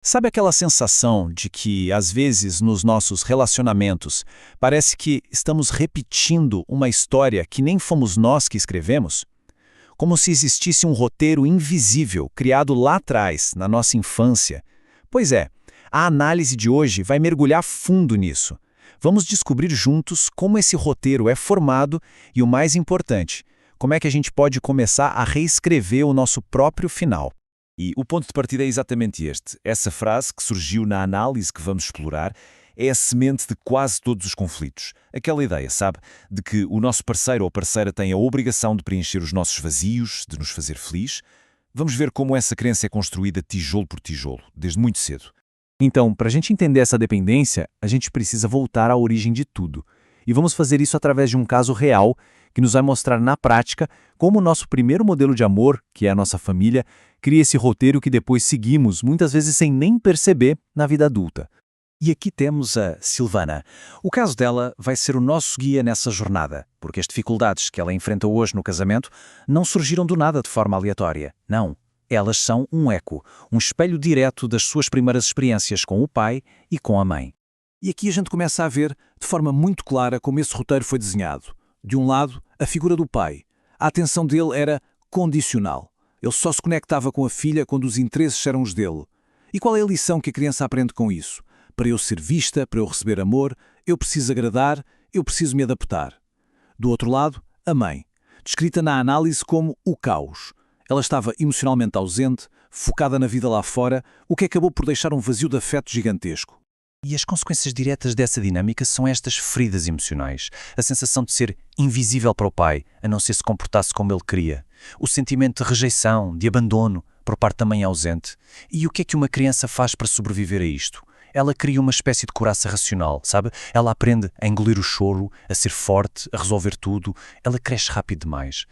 Sabe aquela sensação de que, às vezes, nos nossos relacionamentos, parece que estamos repetindo uma história que nem fomos nós que escrevemos? Como se existisse um roteiro invisível criado lá atrás, na nossa infância. Pois é, a análise de hoje vai mergulhar fundo nisso. Vamos descobrir juntos como esse roteiro é formado e, o mais importante, como é que a gente pode começar a reescrever o nosso próprio final. E o ponto de partida é exatamente este. Essa frase que surgiu na análise que vamos explorar é a semente de quase todos os conflitos. Aquela ideia, sabe, de que o nosso parceiro ou parceira tem a obrigação de preencher os nossos vazios, de nos fazer feliz. Vamos ver como essa crença é construída tijolo por tijolo, desde muito cedo. Então, para a gente entender essa dependência, a gente precisa voltar à origem de tudo. E vamos fazer isso através de um caso real que nos vai mostrar na prática como o nosso primeiro modelo de amor, que é a nossa família, cria esse roteiro que depois seguimos, muitas vezes sem nem perceber, na vida adulta. E aqui temos a Silvana. O caso dela vai ser o nosso guia nessa jornada, porque as dificuldades que ela enfrenta hoje no casamento não surgiram do nada de forma aleatória. Não. Elas são um eco, um espelho direto das suas primeiras experiências com o pai e com a mãe. E aqui a gente começa a ver, de forma muito clara, como esse roteiro foi desenhado. De um lado, a figura do pai. A atenção dele era condicional. Ele só se conectava com a filha quando os interesses eram os dele. E qual é a lição que a criança aprende com isso? Para eu ser vista, para eu receber amor, eu preciso agradar, eu preciso me adaptar. Do outro lado, a mãe, descrita na análise como o caos. Ela estava emocionalmente ausente, focada na vida lá fora, o que acabou por deixar um vazio de afeto gigantesco. E as consequências diretas dessa dinâmica são estas feridas emocionais. A sensação de ser invisível para o pai, a não ser se comportasse como ele queria. O sentimento de rejeição, de abandono, por parte da mãe ausente. E o que é que uma criança faz para sobreviver a isto? Ela cria uma espécie de couraça racional, sabe? Ela aprende a engolir o choro, a ser forte, a resolver tudo. Ela cresce rápido demais.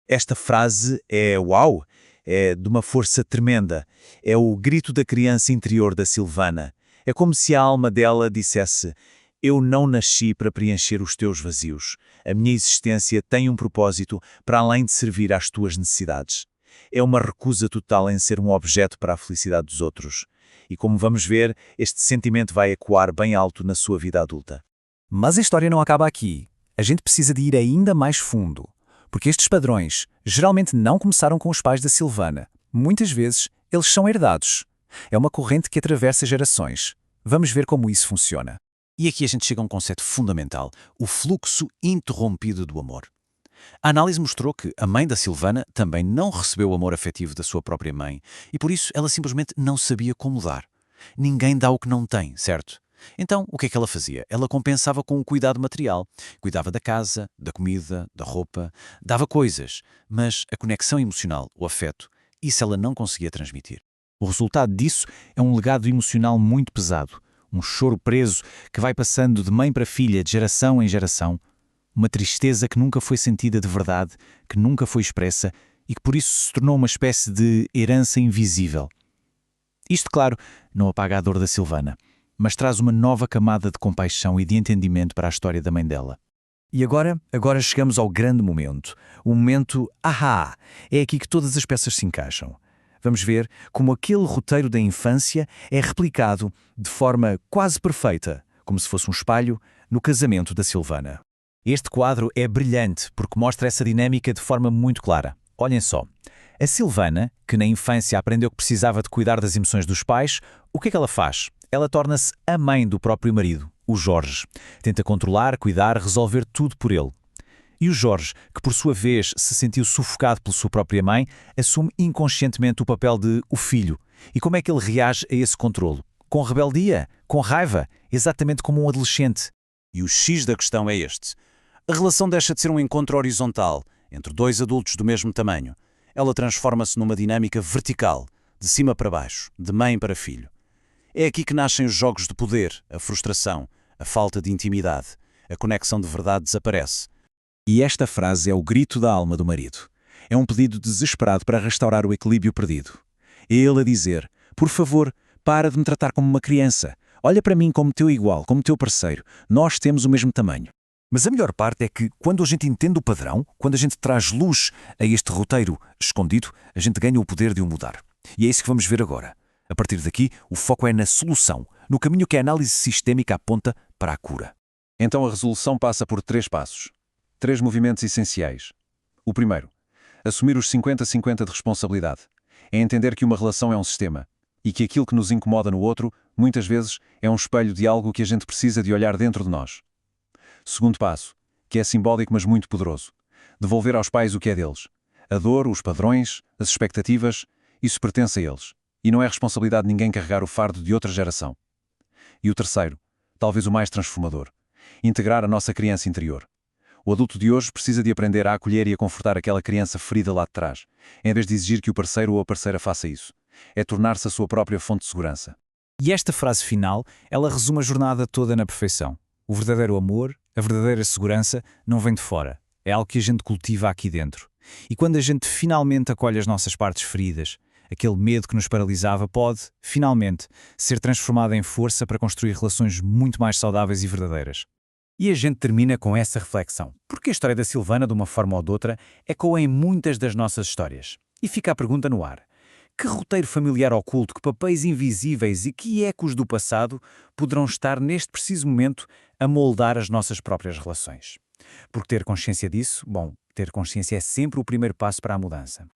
Esta frase é uau, é de uma força tremenda. É o grito da criança interior da Silvana. É como se a alma dela dissesse: eu não nasci para preencher os teus vazios. A minha existência tem um propósito para além de servir às tuas necessidades. É uma recusa total em ser um objeto para a felicidade dos outros. E como vamos ver, este sentimento vai ecoar bem alto na sua vida adulta. Mas a história não acaba aqui. A gente precisa de ir ainda mais fundo. Porque estes padrões geralmente não começaram com os pais da Silvana. Muitas vezes, eles são herdados. É uma corrente que atravessa gerações. Vamos ver como isso funciona. E aqui a gente chega a um conceito fundamental, o fluxo interrompido do amor. A análise mostrou que a mãe da Silvana também não recebeu o amor afetivo da sua própria mãe e por isso ela simplesmente não sabia como dar. Ninguém dá o que não tem, certo? Então, o que é que ela fazia? Ela compensava com o cuidado material. Cuidava da casa, da comida, da roupa, dava coisas, mas a conexão emocional, o afeto, isso ela não conseguia transmitir. O resultado disso é um legado emocional muito pesado, um choro preso que vai passando de mãe para filha, de geração em geração, uma tristeza que nunca foi sentida de verdade, que nunca foi expressa e que por isso se tornou uma espécie de herança invisível. Isto, claro, não apaga a dor da Silvana, mas traz uma nova camada de compaixão e de entendimento para a história da mãe dela. E agora chegamos ao grande momento, o momento ahá, é aqui que todas as peças se encaixam. Vamos ver como aquele roteiro da infância é replicado de forma quase perfeita, como se fosse um espelho, no casamento da Silvana. Este quadro é brilhante porque mostra essa dinâmica de forma muito clara. Olhem só, a Silvana, que na infância aprendeu que precisava de cuidar das emoções dos pais, o que é que ela faz? Ela torna-se a mãe do próprio marido, o Jorge. Tenta controlar, cuidar, resolver tudo por ele. E o Jorge, que por sua vez se sentiu sufocado pela sua própria mãe, assume inconscientemente o papel de o filho. E como é que ele reage a esse controlo? Com rebeldia? Com raiva? Exatamente como um adolescente. E o X da questão é este. A relação deixa de ser um encontro horizontal, entre dois adultos do mesmo tamanho. Ela transforma-se numa dinâmica vertical, de cima para baixo, de mãe para filho. É aqui que nascem os jogos de poder, a frustração, a falta de intimidade. A conexão de verdade desaparece. E esta frase é o grito da alma do marido. É um pedido desesperado para restaurar o equilíbrio perdido. É ele a dizer: por favor, para de me tratar como uma criança. Olha para mim como teu igual, como teu parceiro. Nós temos o mesmo tamanho. Mas a melhor parte é que, quando a gente entende o padrão, quando a gente traz luz a este roteiro escondido, a gente ganha o poder de o mudar. E é isso que vamos ver agora. A partir daqui, o foco é na solução, no caminho que a análise sistêmica aponta para a cura. Então a resolução passa por 3 passos. 3 movimentos essenciais. O primeiro, assumir os 50-50 de responsabilidade. É entender que uma relação é um sistema e que aquilo que nos incomoda no outro, muitas vezes, é um espelho de algo que a gente precisa de olhar dentro de nós. Segundo passo, que é simbólico mas muito poderoso. Devolver aos pais o que é deles. A dor, os padrões, as expectativas, isso pertence a eles. E não é responsabilidade de ninguém carregar o fardo de outra geração. E o terceiro, talvez o mais transformador, integrar a nossa criança interior. O adulto de hoje precisa de aprender a acolher e a confortar aquela criança ferida lá de trás, em vez de exigir que o parceiro ou a parceira faça isso. É tornar-se a sua própria fonte de segurança. E esta frase final, ela resume a jornada toda na perfeição. O verdadeiro amor, a verdadeira segurança, não vem de fora. É algo que a gente cultiva aqui dentro. E quando a gente finalmente acolhe as nossas partes feridas, aquele medo que nos paralisava pode, finalmente, ser transformado em força para construir relações muito mais saudáveis e verdadeiras. E a gente termina com essa reflexão, porque a história da Silvana, de uma forma ou de outra, ecoa em muitas das nossas histórias. E fica a pergunta no ar. Que roteiro familiar oculto, que papéis invisíveis e que ecos do passado poderão estar neste preciso momento a moldar as nossas próprias relações? Porque ter consciência disso, bom, ter consciência é sempre o primeiro passo para a mudança.